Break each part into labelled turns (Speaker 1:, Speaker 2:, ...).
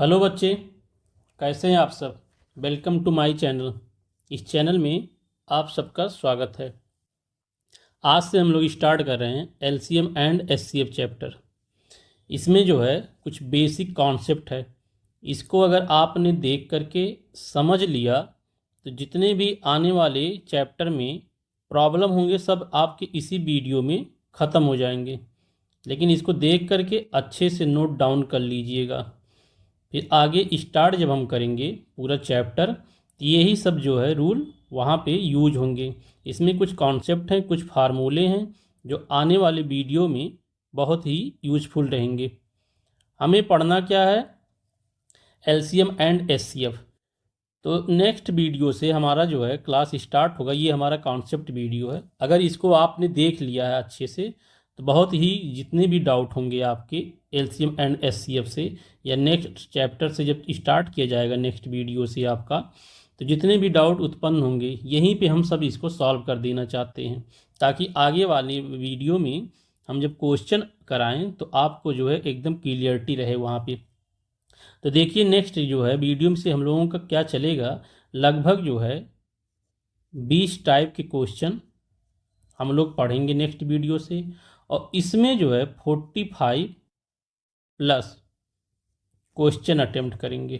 Speaker 1: Hello बच्चे, कैसे हैं आप सब। Welcome to my channel. इस चैनल में आप सबका स्वागत है। आज से हम लोग स्टार्ट कर रहे हैं एलसीएम एंड एचसीएफ चैप्टर। इसमें जो है कुछ बेसिक कॉन्सेप्ट है। इसको अगर आपने देख करके समझ लिया तो जितने भी आने वाले चैप्टर में प्रॉब्लम होंगे सब आपके इसी वीडियो में ख़त्म हो जाएंगे। लेकिन इसको देख करके अच्छे से नोट डाउन कर लीजिएगा। फिर आगे स्टार्ट जब हम करेंगे पूरा चैप्टर तो यही सब जो है रूल वहाँ पे यूज होंगे। इसमें कुछ कॉन्सेप्ट हैं, कुछ फार्मूले हैं जो आने वाले वीडियो में बहुत ही यूजफुल रहेंगे। हमें पढ़ना क्या है, एलसीएम एंड एचसीएफ। तो नेक्स्ट वीडियो से हमारा जो है क्लास स्टार्ट होगा। ये हमारा कॉन्सेप्ट वीडियो है। अगर इसको आपने देख लिया है अच्छे से तो बहुत ही जितने भी डाउट होंगे आपके एलसीएम एंड एचसीएफ से या नेक्स्ट चैप्टर से जब स्टार्ट किया जाएगा नेक्स्ट वीडियो से आपका, तो जितने भी डाउट उत्पन्न होंगे यहीं पे हम सब इसको सॉल्व कर देना चाहते हैं, ताकि आगे वाले वीडियो में हम जब क्वेश्चन कराएं तो आपको जो है एकदम क्लियरिटी रहे वहाँ पे। तो देखिए नेक्स्ट जो है वीडियो में से हम लोगों का क्या चलेगा, लगभग जो है 20 टाइप के क्वेश्चन हम लोग पढ़ेंगे नेक्स्ट वीडियो से। और इसमें जो है 45 प्लस क्वेश्चन अटेम्प्ट करेंगे।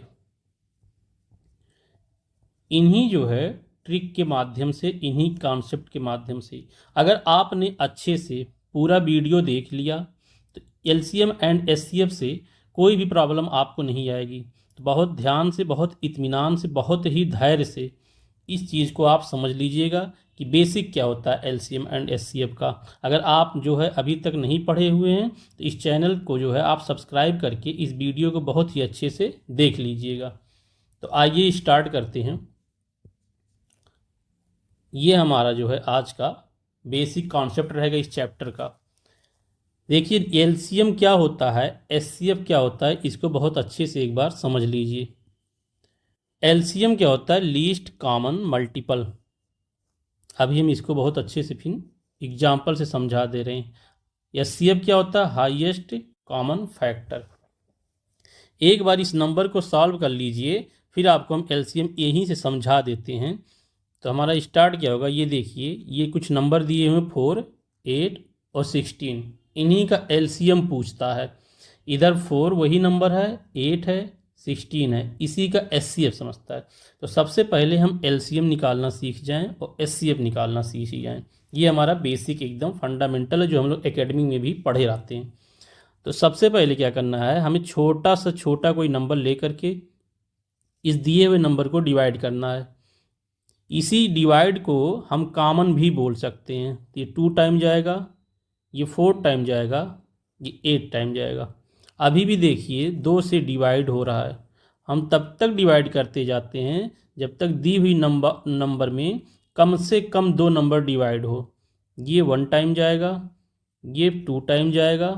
Speaker 1: इन्हीं जो है ट्रिक के माध्यम से, इन्हीं कॉन्सेप्ट के माध्यम से अगर आपने अच्छे से पूरा वीडियो देख लिया तो एलसीएम एंड एचसीएफ से कोई भी प्रॉब्लम आपको नहीं आएगी। तो बहुत ध्यान से, बहुत इत्मीनान से, बहुत ही धैर्य से इस चीज़ को आप समझ लीजिएगा कि बेसिक क्या होता है एलसीएम एंड एचसीएफ का। अगर आप जो है अभी तक नहीं पढ़े हुए हैं तो इस चैनल को जो है आप सब्सक्राइब करके इस वीडियो को बहुत ही अच्छे से देख लीजिएगा। तो आइए स्टार्ट करते हैं। ये हमारा जो है आज का बेसिक कॉन्सेप्ट रहेगा इस चैप्टर का। देखिए एलसीएम क्या होता है, एचसीएफ क्या होता है, इसको बहुत अच्छे से एक बार समझ लीजिए। एलसीएम क्या होता है, लीस्ट कॉमन मल्टीपल। अभी हम इसको बहुत अच्छे से फिर एग्जाम्पल से समझा दे रहे हैं। एचसीएफ क्या होता है, हाईएस्ट कॉमन फैक्टर। एक बार इस नंबर को सॉल्व कर लीजिए, फिर आपको हम एलसीएम यहीं से समझा देते हैं। तो हमारा स्टार्ट क्या होगा, ये देखिए ये कुछ नंबर दिए हुए 4, 8 और 16। इन्हीं का एलसीएम पूछता है। इधर 4 वही नंबर है, 8 है, 16 है, इसी का एचसीएफ समझता है। तो सबसे पहले हम एलसीएम निकालना सीख जाएं और एचसीएफ निकालना सीख जाएं। ये हमारा बेसिक एकदम फंडामेंटल है जो हम लोग एकेडमी में भी पढ़े रहते हैं। तो सबसे पहले क्या करना है, हमें छोटा से छोटा कोई नंबर ले करके इस दिए हुए नंबर को डिवाइड करना है। इसी डिवाइड को हम कॉमन भी बोल सकते हैं। तो ये 2 टाइम जाएगा, ये 4 टाइम जाएगा, ये 8 टाइम जाएगा। अभी भी देखिए 2 से डिवाइड हो रहा है। हम तब तक डिवाइड करते जाते हैं जब तक दी हुई नंबर में कम से कम 2 नंबर डिवाइड हो। ये 1 टाइम जाएगा, ये 2 टाइम जाएगा,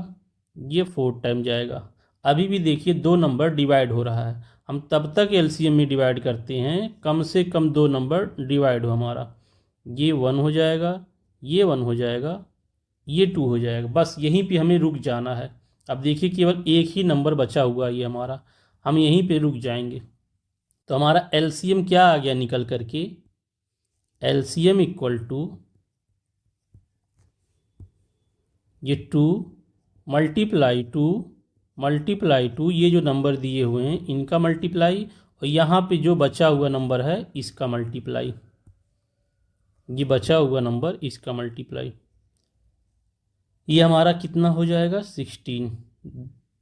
Speaker 1: ये 4 टाइम जाएगा। अभी भी देखिए 2 नंबर डिवाइड हो रहा है। हम तब तक एलसीएम में डिवाइड करते हैं कम से कम 2 नंबर डिवाइड हो हमारा। ये 1 हो जाएगा, ये 1 हो जाएगा, ये 2 हो जाएगा। बस यहीं पे हमें रुक जाना है। अब देखिए केवल एक ही नंबर बचा हुआ है ये हमारा, हम यहीं पे रुक जाएंगे। तो हमारा एलसीएम क्या आ गया निकल करके, एलसीएम इक्वल टू ये 2 मल्टीप्लाई टू ये जो नंबर दिए हुए हैं इनका मल्टीप्लाई, और यहाँ पे जो बचा हुआ नंबर है इसका मल्टीप्लाई। ये बचा हुआ नंबर इसका मल्टीप्लाई। ये हमारा कितना हो जाएगा, 16।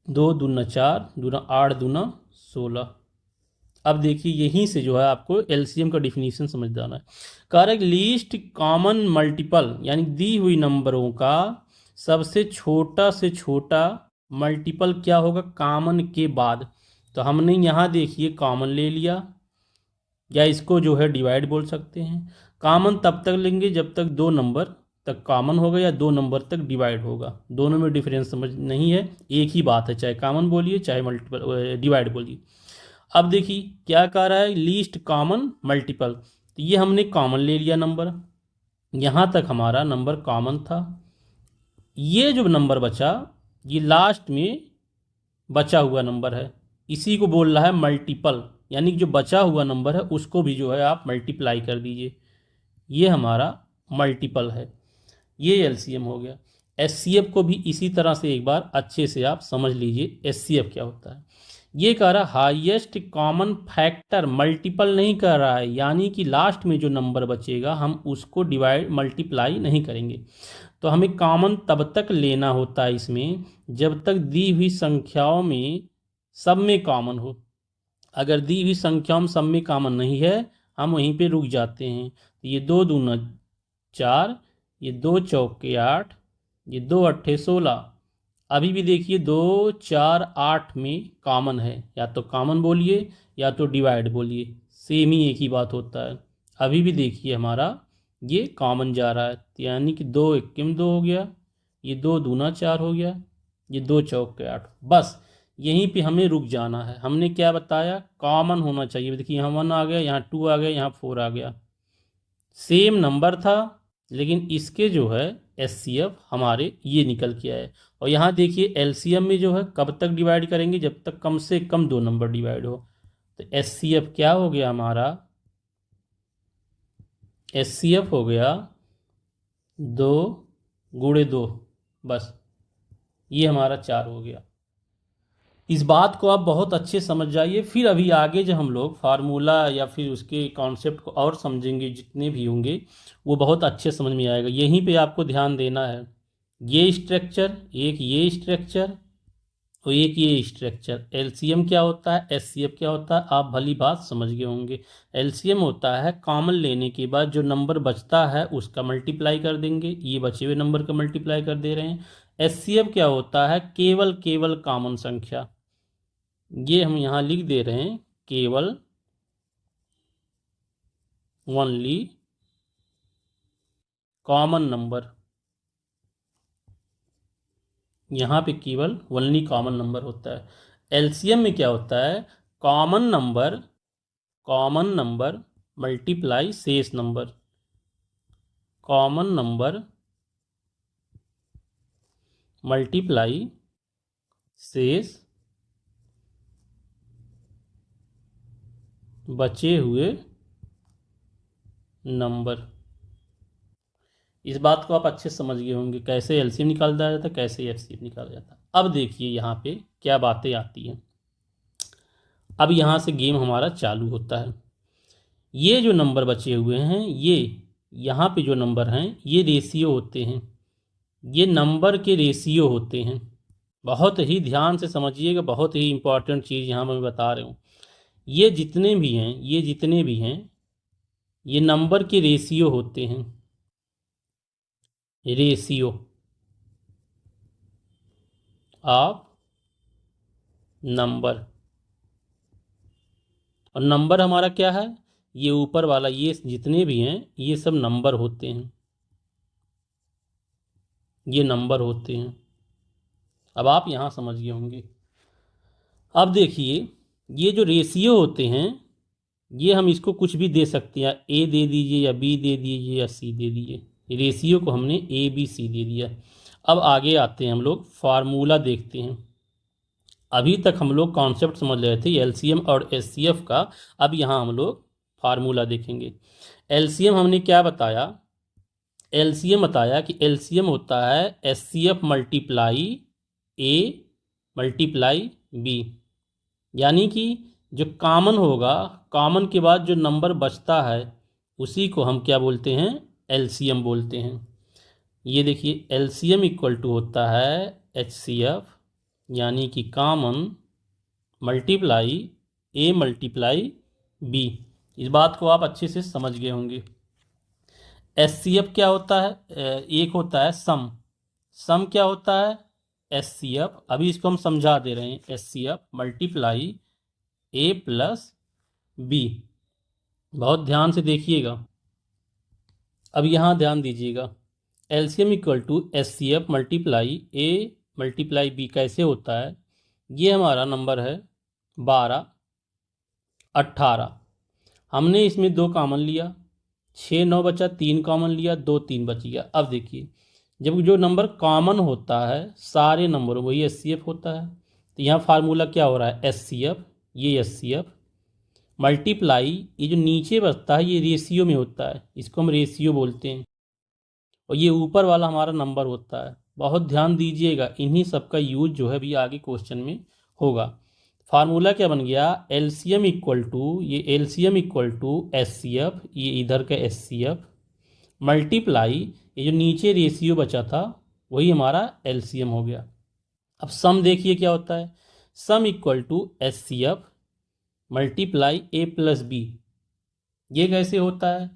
Speaker 1: 2 दूना 4, दूना 8, दूना 16। अब देखिए यहीं से जो है आपको एलसीएम का डिफिनीशन समझ जाना है। करेक्ट लीस्ट कॉमन मल्टीपल, यानी दी हुई नंबरों का सबसे छोटा से छोटा मल्टीपल क्या होगा कॉमन के बाद। तो हमने यहाँ देखिए कॉमन ले लिया, या इसको जो है डिवाइड बोल सकते हैं। कॉमन तब तक लेंगे जब तक 2 नंबर तक कॉमन होगा या 2 नंबर तक डिवाइड होगा। दोनों में डिफरेंस समझ नहीं है, एक ही बात है, चाहे कॉमन बोलिए चाहे मल्टीपल डिवाइड बोलिए। अब देखिए क्या कह रहा है, लीस्ट कॉमन मल्टीपल। तो ये हमने कॉमन ले लिया नंबर, यहाँ तक हमारा नंबर कॉमन था। ये जो नंबर बचा ये लास्ट में बचा हुआ नंबर है, इसी को बोल रहा है मल्टीपल, यानी कि जो बचा हुआ नंबर है उसको भी जो है आप मल्टीप्लाई कर दीजिए, ये हमारा मल्टीपल है। ये एलसीएम हो गया। एचसीएफ को भी इसी तरह से एक बार अच्छे से आप समझ लीजिए एचसीएफ क्या होता है। ये कह रहा हाईएस्ट कॉमन फैक्टर, मल्टीपल नहीं कर रहा है, यानी कि लास्ट में जो नंबर बचेगा हम उसको डिवाइड मल्टीप्लाई नहीं करेंगे। तो हमें कॉमन तब तक लेना होता है इसमें जब तक दी हुई संख्याओं में सब में कॉमन हो। अगर दी हुई संख्याओं में सब में कॉमन नहीं है हम वहीं पे रुक जाते हैं। तो ये 2 दूना 4, ये 2 चौके 8, ये 2 अट्ठे 16। अभी भी देखिए 2 4 8 में कॉमन है, या तो कॉमन बोलिए या तो डिवाइड बोलिए, सेम ही एक ही बात होता है। अभी भी देखिए हमारा ये कॉमन जा रहा है, यानी कि 2 इक्कीम 2 हो गया, ये 2 दूना 4 हो गया, ये 2 चौके 8। बस यहीं पे हमें रुक जाना है। हमने क्या बताया, कॉमन होना चाहिए। देखिए यहाँ 1 आ गया, यहाँ 2 आ गया, यहाँ 4 आ गया, सेम नंबर था, लेकिन इसके जो है एचसीएफ हमारे ये निकल के आए। और यहाँ देखिए एलसीएम में जो है कब तक डिवाइड करेंगे, जब तक कम से कम 2 नंबर डिवाइड हो। तो एचसीएफ क्या हो गया हमारा, एचसीएफ हो गया 2 गुणे 2, बस ये हमारा 4 हो गया। इस बात को आप बहुत अच्छे समझ जाइए। फिर अभी आगे जो हम लोग फार्मूला या फिर उसके कॉन्सेप्ट को और समझेंगे, जितने भी होंगे वो बहुत अच्छे समझ में आएगा। यहीं पे आपको ध्यान देना है, ये स्ट्रक्चर, एक ये स्ट्रक्चर और एक ये स्ट्रक्चर। एलसीएम क्या होता है, एचसीएफ क्या होता है, आप भली बात समझ गए होंगे। एलसीएम होता है कॉमन लेने के बाद जो नंबर बचता है उसका मल्टीप्लाई कर देंगे, ये बचे हुए नंबर का मल्टीप्लाई कर दे रहे हैं। एचसीएफ क्या होता है, केवल केवल कॉमन संख्या, ये हम यहाँ लिख दे रहे हैं, केवल ओनली कॉमन नंबर, यहाँ पे केवल ओनली कॉमन नंबर होता है। एलसीएम में क्या होता है, कॉमन नंबर मल्टीप्लाई शेष नंबर, कॉमन नंबर मल्टीप्लाई शेष बचे हुए नंबर। इस बात को आप अच्छे से समझ गए होंगे, कैसे एलसीएम निकाला जाता है, कैसे एचसीएफ निकाला जाता है। अब देखिए यहाँ पे क्या बातें आती हैं। अब यहाँ से गेम हमारा चालू होता है। ये जो नंबर बचे हुए हैं, ये यहाँ पे जो नंबर हैं ये रेशियो होते हैं, ये नंबर के रेशियो होते हैं। बहुत ही ध्यान से समझिएगा, बहुत ही इंपॉर्टेंट चीज़ यहाँ मैं बता रहा हूँ। ये जितने भी हैं, ये जितने भी हैं, ये नंबर के रेशियो होते हैं, रेशियो ऑफ नंबर। और नंबर हमारा क्या है, ये ऊपर वाला, ये जितने भी हैं ये सब नंबर होते हैं, ये नंबर होते हैं। अब आप यहाँ समझ गए होंगे। अब देखिए ये जो रेशियो होते हैं, ये हम इसको कुछ भी दे सकते हैं, ए दे दीजिए या बी दे दीजिए या सी दे दीजिए। रेशियो को हमने ए बी सी दे दिया। अब आगे आते हैं हम लोग, फार्मूला देखते हैं। अभी तक हम लोग कॉन्सेप्ट समझ रहे थे एलसीएम और एचसीएफ का, अब यहाँ हम लोग फार्मूला देखेंगे। एलसीएम हमने क्या बताया, एलसीएम बताया कि एलसीएम होता है HCF multiply A multiply B, यानी कि जो कॉमन होगा, कॉमन के बाद जो नंबर बचता है उसी को हम क्या बोलते हैं, एलसीएम बोलते हैं। ये देखिए एलसीएम इक्वल टू होता है एचसीएफ, यानी कि common multiply A multiply B. इस बात को आप अच्छे से समझ गए होंगे। एचसीएफ क्या होता है, एक होता है सम, सम क्या होता है एचसीएफ, अभी इसको हम समझा दे रहे हैं, HCF multiply A plus B. बहुत ध्यान से देखिएगा। अब यहाँ ध्यान दीजिएगा, LCM equal to HCF multiply A multiply B कैसे होता है। ये हमारा नंबर है 12 18, हमने इसमें 2 कॉमन लिया, 6 9 बचा, 3 कॉमन लिया, 2 3 बच गया। अब देखिए जब जो नंबर कॉमन होता है सारे नंबरों वही एचसीएफ होता है, तो यहाँ फार्मूला क्या हो रहा है, एस सी एफ, ये एस सी एफ मल्टीप्लाई, ये जो नीचे बचता है ये रेशियो में होता है, इसको हम रेशियो बोलते हैं, और ये ऊपर वाला हमारा नंबर होता है। बहुत ध्यान दीजिएगा, इन्हीं सब का यूज जो है अभी आगे क्वेश्चन में होगा। फार्मूला क्या बन गया, एलसीएम इक्वल टू, ये LCM equal to S C F, ये इधर का एस सी एफ मल्टीप्लाई, ये जो नीचे रेशियो बचा था वही हमारा एलसीएम हो गया। अब सम देखिए क्या होता है, sum equal to S C F multiply A plus B. ये कैसे होता है,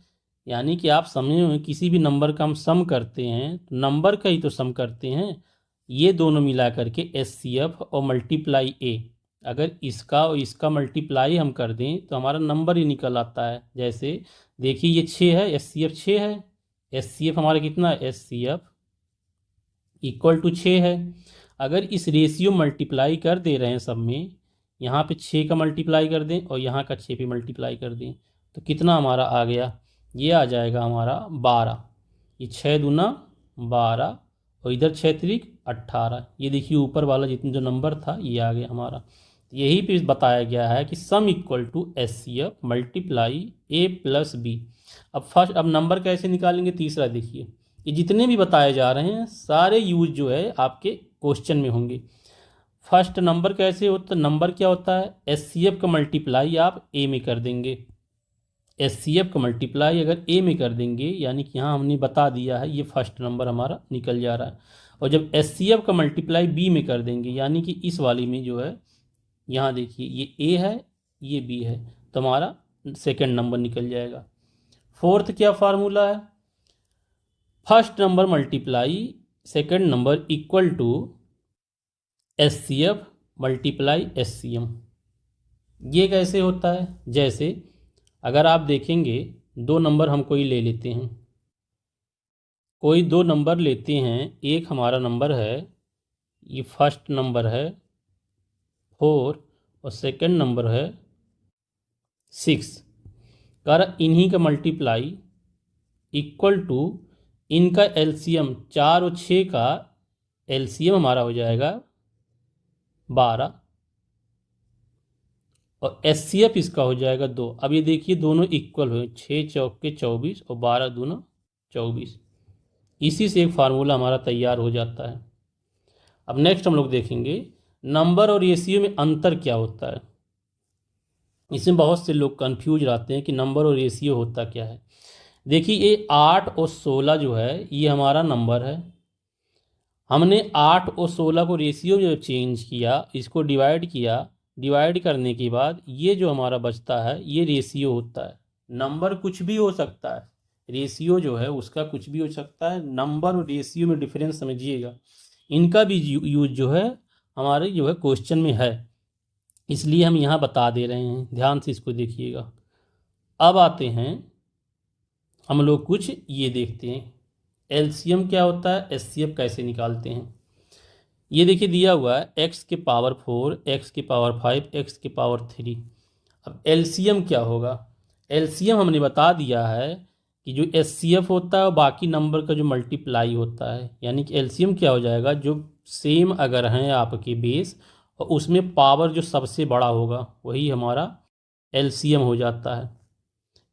Speaker 1: यानी कि आप समझे होंगे किसी भी नंबर का हम सम करते हैं तो नंबर का ही तो सम करते हैं, ये दोनों मिला करके एस सी एफ और मल्टीप्लाई ए, अगर इसका और इसका मल्टीप्लाई हम कर दें तो हमारा नंबर ही निकल आता है। जैसे देखिए ये 6 है, एस सी एफ 6 है, एस सी एफ हमारा कितना है, S C F equal to 6 है। अगर इस रेशियो मल्टीप्लाई कर दे रहे हैं सब में, यहाँ पे 6 का मल्टीप्लाई कर दें और यहाँ का 6 पे मल्टीप्लाई कर दें तो कितना हमारा आ गया, ये आ जाएगा हमारा 12, ये 6 दूना 12 और इधर 6 त्रिक 18, ये देखिए ऊपर वाला जितना जो नंबर था ये आ गया हमारा। यही पे बताया गया है कि sum equal to S C F multiply A plus B. अब नंबर कैसे निकालेंगे, तीसरा देखिए, ये जितने भी बताए जा रहे हैं सारे यूज जो है आपके क्वेश्चन में होंगे। फर्स्ट नंबर कैसे होता है, नंबर क्या होता है, एस सी एफ का मल्टीप्लाई आप ए में कर देंगे, एस सी एफ का मल्टीप्लाई अगर ए में कर देंगे, यानी कि यहाँ हमने बता दिया है ये फर्स्ट नंबर हमारा निकल जा रहा है। और जब एस सी एफ का मल्टीप्लाई बी में कर देंगे, यानी कि इस वाली में जो है, यहाँ देखिए ये ए है ये बी है, तो हमारा सेकेंड नंबर निकल जाएगा। फोर्थ क्या फार्मूला है, first number multiply second number equal to S C F multiply S C M. ये कैसे होता है, जैसे अगर आप देखेंगे दो नंबर हम कोई ले लेते हैं, कोई दो नंबर लेते हैं, एक हमारा नंबर है, ये फर्स्ट नंबर है 4 और सेकंड नंबर है 6, कर इन्हीं का मल्टीप्लाई इक्वल टू इनका एलसीएम, 4 और 6 का एलसीएम हमारा हो जाएगा 12 और एस सी एफ इसका हो जाएगा 2। अब ये देखिए दोनों इक्वल हुए, 6 चौके 24 और 12 दूना 24, इसी से एक फार्मूला हमारा तैयार हो जाता है। अब नेक्स्ट हम लोग देखेंगे नंबर और रेशियो में अंतर क्या होता है। इसमें बहुत से लोग कंफ्यूज रहते हैं कि नंबर और रेशियो होता क्या है। देखिए ये 8 और 16 जो है ये हमारा नंबर है, हमने 8 और 16 को रेशियो में चेंज किया, इसको डिवाइड किया, डिवाइड करने के बाद ये जो हमारा बचता है ये रेशियो होता है। नंबर कुछ भी हो सकता है, रेशियो जो है उसका कुछ भी हो सकता है। नंबर और रेशियो में डिफरेंस समझिएगा, इनका भी यूज जो है हमारे जो है क्वेश्चन में है, इसलिए हम यहाँ बता दे रहे हैं, ध्यान से इसको देखिएगा। अब आते हैं हम लोग कुछ ये देखते हैं एलसीएम क्या होता है, एचसीएफ कैसे निकालते हैं। ये देखिए दिया हुआ है x के पावर 4, x के पावर 5, x के पावर 3। अब एलसीएम क्या होगा, एलसीएम हमने बता दिया है कि जो एचसीएफ होता है बाकी नंबर का जो मल्टीप्लाई होता है, यानी कि एलसीएम क्या हो जाएगा, जो सेम अगर हैं आपके बेस और उसमें पावर जो सबसे बड़ा होगा वही हमारा एलसीएम हो जाता है।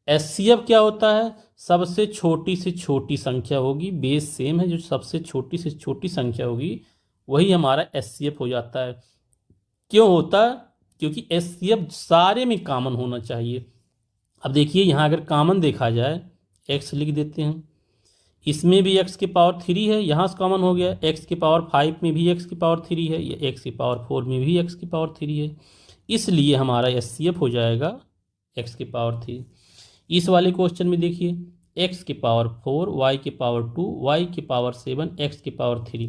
Speaker 1: एचसीएफ क्या होता है, सबसे छोटी से छोटी संख्या होगी, बेस सेम है, जो सबसे छोटी से छोटी संख्या होगी वही हमारा एचसीएफ हो जाता है। क्यों होता है, क्योंकि एचसीएफ सारे में कॉमन होना चाहिए। अब देखिए यहाँ अगर कॉमन देखा जाए, एक्स लिख देते हैं, इसमें भी एक्स के पावर 3 है, यहाँ से कॉमन हो गया, एक्स के पावर 5 में भी एक्स की पावर 3 है, या एक्स की पावर 4 में भी एक्स की पावर 3 है, इसलिए हमारा एचसीएफ हो जाएगा एक्स के पावर 3। इस वाले क्वेश्चन में देखिए एक्स के पावर 4, वाई के पावर 2, वाई के पावर 7, एक्स के पावर 3,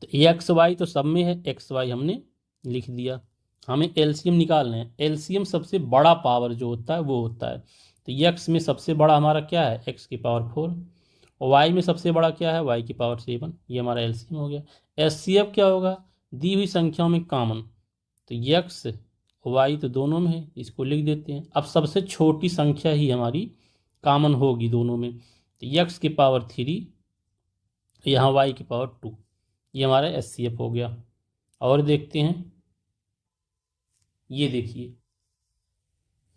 Speaker 1: तो एक्स वाई तो सब में है, एक्स वाई हमने लिख दिया। हमें एलसीएम निकालना है, एलसीएम सबसे बड़ा पावर जो होता है वो होता है, तो एक्स में सबसे बड़ा हमारा क्या है, एक्स की पावर 4, और वाई में सबसे बड़ा क्या है, वाई की पावर 7, ये हमारा एलसीएम हो गया। एचसीएफ क्या होगा, दी हुई संख्याओं में कॉमन, तो एक्स वाई तो दोनों में है, इसको लिख देते हैं। अब सबसे छोटी संख्या ही हमारी कॉमन होगी दोनों में, तो एक्स की पावर 3 यहाँ वाई की पावर 2, ये हमारा एचसीएफ हो गया। और देखते हैं, ये देखिए,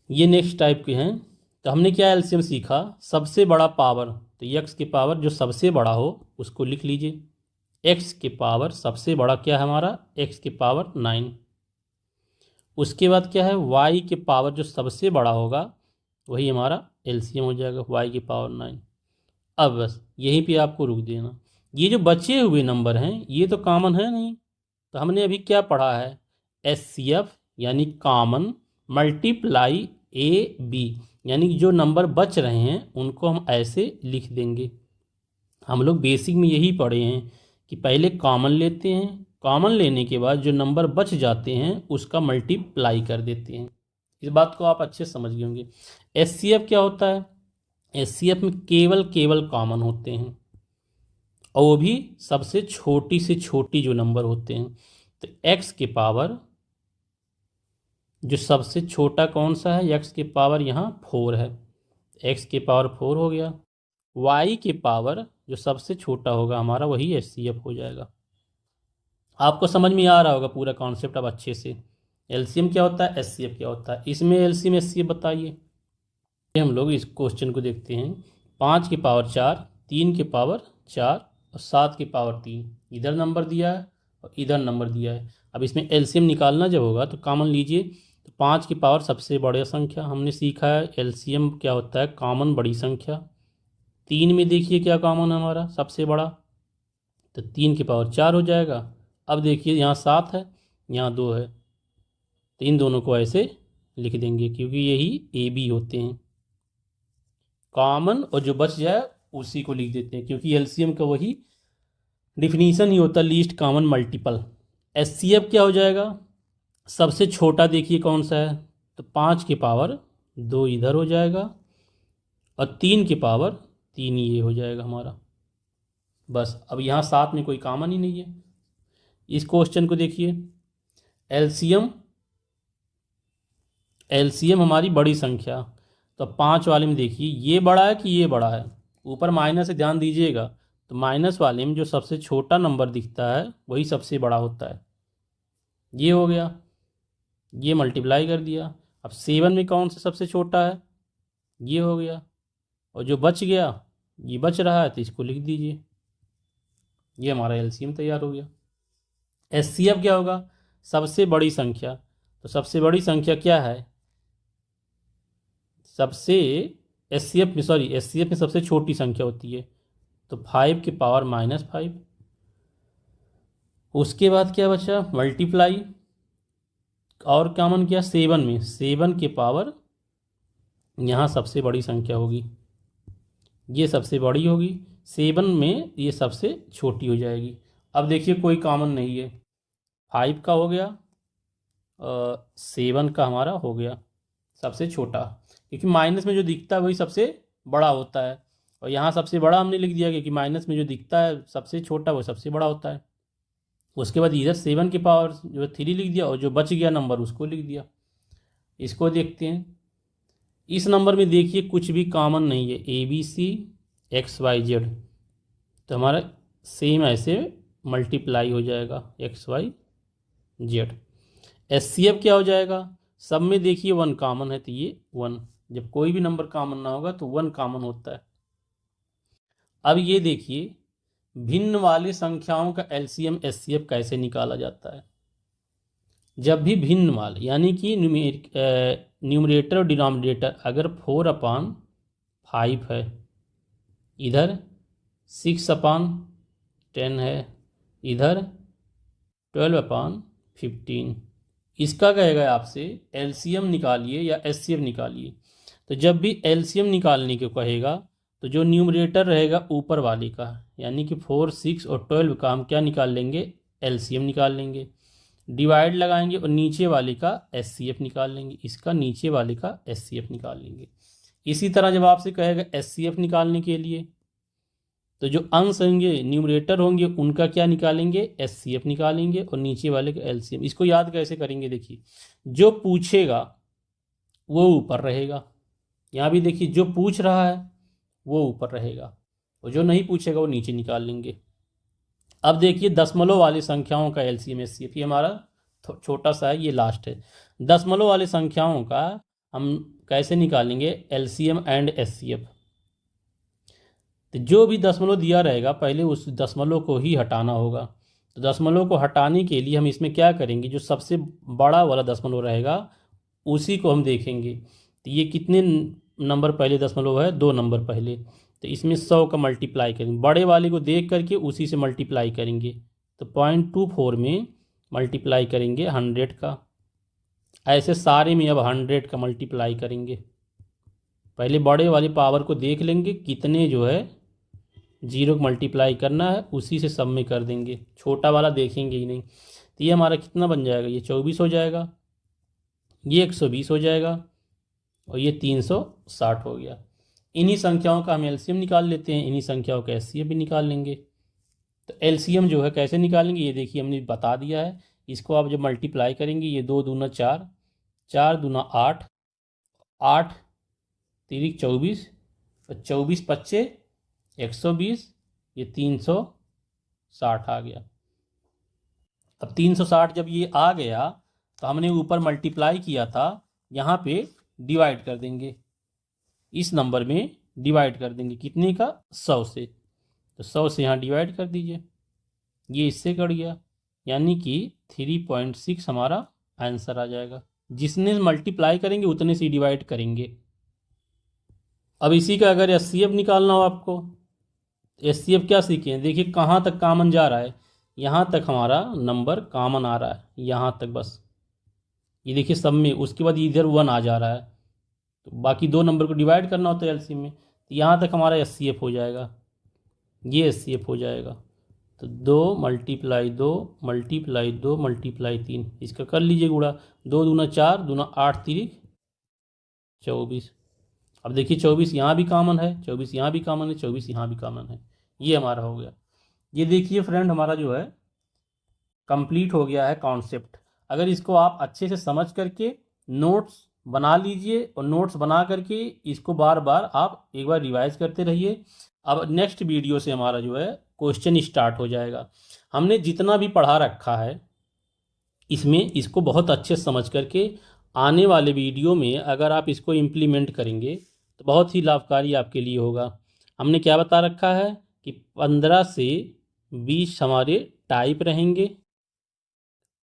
Speaker 1: ये नेक्स्ट टाइप के हैं। तो हमने क्या एलसीएम सीखा, सबसे बड़ा पावर, तो एक्स के पावर जो सबसे बड़ा हो उसको लिख लीजिए। एक्स के पावर सबसे बड़ा क्या है हमारा, एक्स के पावर 9। उसके बाद क्या है, वाई के पावर जो सबसे बड़ा होगा वही हमारा एलसीएम हो जाएगा, वाई की पावर 9। अब बस यहीं पे आपको रुक देना। ये जो बचे हुए नंबर हैं ये तो कॉमन है नहीं, तो हमने अभी क्या पढ़ा है, एस सी एफ यानी कॉमन मल्टीप्लाई ए बी, यानी जो नंबर बच रहे हैं उनको हम ऐसे लिख देंगे। हम लोग बेसिक में यही पढ़े हैं कि पहले कॉमन लेते हैं, कॉमन लेने के बाद जो नंबर बच जाते हैं उसका मल्टीप्लाई कर देते हैं। इस बात को आप अच्छे से समझ गए होंगे। एस सी एफ क्या होता है, एस सी एफ में केवल कॉमन होते हैं, और वो भी सबसे छोटी से छोटी जो नंबर होते हैं। तो एक्स के पावर जो सबसे छोटा कौन सा है, एक्स के पावर यहाँ 4 है, एक्स के पावर 4 हो गया। वाई के पावर जो सबसे छोटा होगा हमारा वही एच सी एफ हो जाएगा। आपको समझ में आ रहा होगा पूरा कॉन्सेप्ट अब अच्छे से। एलसीएम क्या होता है, एच सी एफ क्या होता है, इसमें एलसीएम एच सी एफ बताइए। हम लोग इस क्वेश्चन को देखते हैं। 5 के पावर 4, 3 के पावर 4 और 7 के पावर 3, इधर नंबर दिया है और इधर नंबर दिया है। अब इसमें एलसीएम निकालना जब होगा तो कॉमन लीजिए। तो 5 की पावर सबसे बड़ी संख्या हमने सीखा है, एलसीएम क्या होता है, कॉमन बड़ी संख्या। 3 में देखिए क्या कॉमन है हमारा सबसे बड़ा, तो 3 की पावर 4 हो जाएगा। अब देखिए यहाँ 7 है, यहाँ 2 है, तो इन दोनों को ऐसे लिख देंगे क्योंकि यही ए बी होते हैं। कॉमन और जो बच जाए उसी को लिख देते हैं क्योंकि एलसीएम का वही डिफिनीशन ही होता है, लीस्ट कॉमन मल्टीपल। एचसीएफ क्या हो जाएगा, सबसे छोटा देखिए कौन सा है, तो 5 की पावर 2 इधर हो जाएगा और 3 की पावर 3 ये हो जाएगा हमारा। बस अब यहाँ 7 में कोई कॉमन ही नहीं है। इस क्वेश्चन को देखिए, एलसीएम, एलसीएम हमारी बड़ी संख्या, तो 5 वाले में देखिए ये बड़ा है कि ये बड़ा है, ऊपर माइनस से ध्यान दीजिएगा, तो माइनस वाले में जो सबसे छोटा नंबर दिखता है वही सबसे बड़ा होता है। ये हो गया, ये मल्टीप्लाई कर दिया। अब 7 में कौन सा सबसे छोटा है, ये हो गया, और जो बच गया ये बच रहा है तो इसको लिख दीजिए। ये हमारा एलसीएम तैयार हो गया। एचसीएफ क्या होगा, सबसे बड़ी संख्या, तो सबसे बड़ी संख्या क्या है, सबसे एचसीएफ में, सॉरी एचसीएफ में सबसे छोटी संख्या होती है, तो 5 की पावर -5। उसके बाद क्या बचा, मल्टीप्लाई, और कॉमन क्या 7 में, 7 के पावर यहाँ सबसे बड़ी संख्या होगी, ये सबसे बड़ी होगी, 7 में ये सबसे छोटी हो जाएगी। अब देखिए कोई कॉमन नहीं है, 5 का हो गया, 7 का हमारा हो गया सबसे छोटा, क्योंकि माइनस में जो दिखता है वही सबसे बड़ा होता है, और यहाँ सबसे बड़ा हमने लिख दिया क्योंकि माइनस में जो दिखता है सबसे छोटा वो सबसे बड़ा होता है। उसके बाद इधर 7 की पावर जो 3 लिख दिया, और जो बच गया नंबर उसको लिख दिया। इसको देखते हैं, इस नंबर में देखिए कुछ भी कॉमन नहीं है, ABC XYZ, तो हमारा सेम ऐसे मल्टीप्लाई हो जाएगा XYZ। एचसीएफ क्या हो जाएगा, सब में देखिए 1 कॉमन है, तो ये 1, जब कोई भी नंबर कॉमन ना होगा तो 1 कॉमन होता है। अब ये देखिए भिन्न वाली संख्याओं का एलसीएम एचसीएफ कैसे निकाला जाता है। जब भी भिन्न वाले यानी कि न्यूमरेटर और डिनोमिनेटर अगर 4/5 है, इधर 6/10 है, इधर 12/15, इसका कहेगा आपसे एलसीएम निकालिए या एचसीएफ निकालिए। तो जब भी एलसीएम निकालने को कहेगा तो जो न्यूमरेटर रहेगा ऊपर वाले का, यानी कि 4, 6 और 12 का हम क्या निकाल लेंगे, एलसीएम निकाल लेंगे, डिवाइड लगाएंगे और नीचे वाले का एचसीएफ निकाल लेंगे, इसका नीचे वाले का एचसीएफ निकाल लेंगे। इसी तरह जब आपसे कहेगा एचसीएफ निकालने के लिए, तो जो अंश होंगे न्यूमरेटर होंगे उनका क्या निकालेंगे, एचसीएफ निकालेंगे, और नीचे वाले का एलसीएम। इसको याद कैसे करेंगे, देखिए जो पूछेगा वो ऊपर रहेगा, यहाँ भी देखिए जो पूछ रहा है वो ऊपर रहेगा, और जो नहीं पूछेगा वो नीचे निकाल लेंगे। अब देखिए दशमलव वाली संख्याओं का एलसीएम एचसीएफ, ये हमारा छोटा सा है, ये लास्ट है। दशमलव वाली संख्याओं का हम कैसे निकालेंगे एलसीएम एंड एचसीएफ। तो जो भी दशमलव दिया रहेगा पहले उस दशमलव को ही हटाना होगा। तो दशमलव को हटाने के लिए हम इसमें क्या करेंगे, जो सबसे बड़ा वाला दशमलव रहेगा उसी को हम देखेंगे। तो ये कितने नंबर पहले दशमलव है, 2 नंबर पहले, तो इसमें 100 का मल्टीप्लाई करेंगे, बड़े वाले को देख करके उसी से मल्टीप्लाई करेंगे। तो 0.24 में मल्टीप्लाई करेंगे 100 का। ऐसे सारे में अब 100 का मल्टीप्लाई करेंगे। पहले बड़े वाली पावर को देख लेंगे कितने जो है जीरो को मल्टीप्लाई करना है, उसी से सब में कर देंगे, छोटा वाला देखेंगे ही नहीं। तो ये हमारा कितना बन जाएगा, ये 24 हो जाएगा, ये 120 हो जाएगा और ये 360 हो गया। इन्हीं संख्याओं का हम एलसीएम निकाल लेते हैं, इन्हीं संख्याओं का एचसीएफ भी निकाल लेंगे। तो एलसीएम जो है कैसे निकालेंगे, ये देखिए हमने बता दिया है। इसको आप जब मल्टीप्लाई करेंगे, ये 2 दूना 4, 4 दूना 8, 8 तिरिक 24 और 24 पच्चे 120, ये 360 आ गया। अब 360 जब ये आ गया तो हमने ऊपर मल्टीप्लाई किया था, यहाँ पे डिवाइड कर देंगे, इस नंबर में डिवाइड कर देंगे, कितने का, 100 से। तो 100 से यहाँ डिवाइड कर दीजिए, ये इससे कट गया, यानी कि 3.6 हमारा आंसर आ जाएगा। जिसने मल्टीप्लाई करेंगे उतने से डिवाइड करेंगे। अब इसी का अगर एचसीएफ निकालना हो आपको, एचसीएफ क्या सीखे हैं, देखिए कहाँ तक कॉमन जा रहा है, यहाँ तक हमारा नंबर कॉमन आ रहा है, यहाँ तक बस, ये देखिए सब में, उसके बाद इधर 1 आ जा रहा है, तो बाकी 2 नंबर को डिवाइड करना होता है एलसीएम में। तो यहाँ तक हमारा एचसीएफ हो जाएगा, ये एचसीएफ हो जाएगा। तो 2 मल्टीप्लाई 2 मल्टीप्लाई 2 मल्टीप्लाई 3, इसका कर लीजिए गुणा, 2 दूना 4 दूना 8 तिरिक 24। अब देखिए 24 यहाँ भी कॉमन है, 24 यहाँ भी कॉमन है, 24 यहाँ भी कॉमन है, ये हमारा हो गया। ये देखिए फ्रेंड हमारा जो है कंप्लीट हो गया है कॉन्सेप्ट। अगर इसको आप अच्छे से समझ करके नोट्स बना लीजिए और नोट्स बना करके इसको बार बार आप एक बार रिवाइज करते रहिए। अब नेक्स्ट वीडियो से हमारा जो है क्वेश्चन स्टार्ट हो जाएगा। हमने जितना भी पढ़ा रखा है इसमें इसको बहुत अच्छे से समझ करके आने वाले वीडियो में अगर आप इसको इम्प्लीमेंट करेंगे तो बहुत ही लाभकारी आपके लिए होगा। हमने क्या बता रखा है कि 15 से 20 हमारे टाइप रहेंगे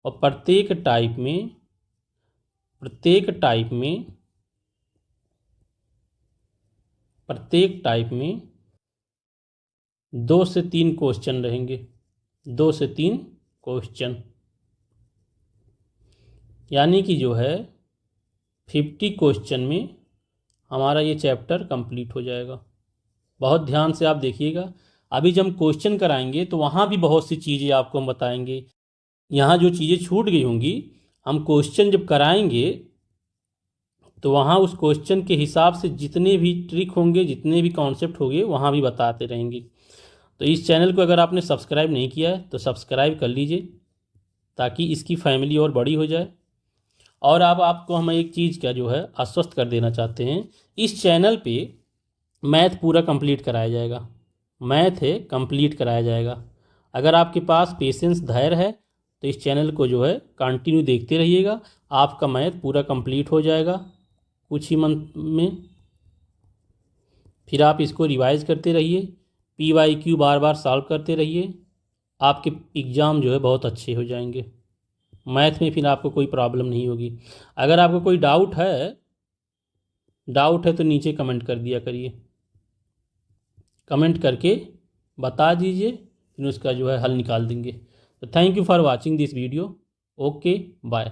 Speaker 1: और प्रत्येक टाइप में 2 से 3 क्वेश्चन रहेंगे, 2 से 3 क्वेश्चन, यानी कि जो है 50 क्वेश्चन में हमारा ये चैप्टर कंप्लीट हो जाएगा। बहुत ध्यान से आप देखिएगा। अभी जब हम क्वेश्चन कराएंगे तो वहाँ भी बहुत सी चीज़ें आपको हम बताएंगे। यहाँ जो चीज़ें छूट गई होंगी हम क्वेश्चन जब कराएंगे तो वहाँ उस क्वेश्चन के हिसाब से जितने भी ट्रिक होंगे, जितने भी कॉन्सेप्ट होंगे वहाँ भी बताते रहेंगे। तो इस चैनल को अगर आपने सब्सक्राइब नहीं किया है तो सब्सक्राइब कर लीजिए ताकि इसकी फैमिली और बड़ी हो जाए। और अब आपको हम एक चीज़ का जो है आश्वस्त कर देना चाहते हैं, इस चैनल पे मैथ पूरा कंप्लीट कराया जाएगा, मैथ है कंप्लीट कराया जाएगा। अगर आपके पास पेशेंस धैर्य है तो इस चैनल को जो है कंटिन्यू देखते रहिएगा, आपका मैथ पूरा कंप्लीट हो जाएगा कुछ ही मंथ में। फिर आप इसको रिवाइज करते रहिए, PYQ बार बार सॉल्व करते रहिए, आपके एग्ज़ाम जो है बहुत अच्छे हो जाएंगे। मैथ में फिर आपको कोई प्रॉब्लम नहीं होगी। अगर आपको कोई डाउट है तो नीचे कमेंट कर दिया करिए, कमेंट करके बता दीजिए, फिर उसका जो है हल निकाल देंगे। तो thank you for watching this video. Okay bye.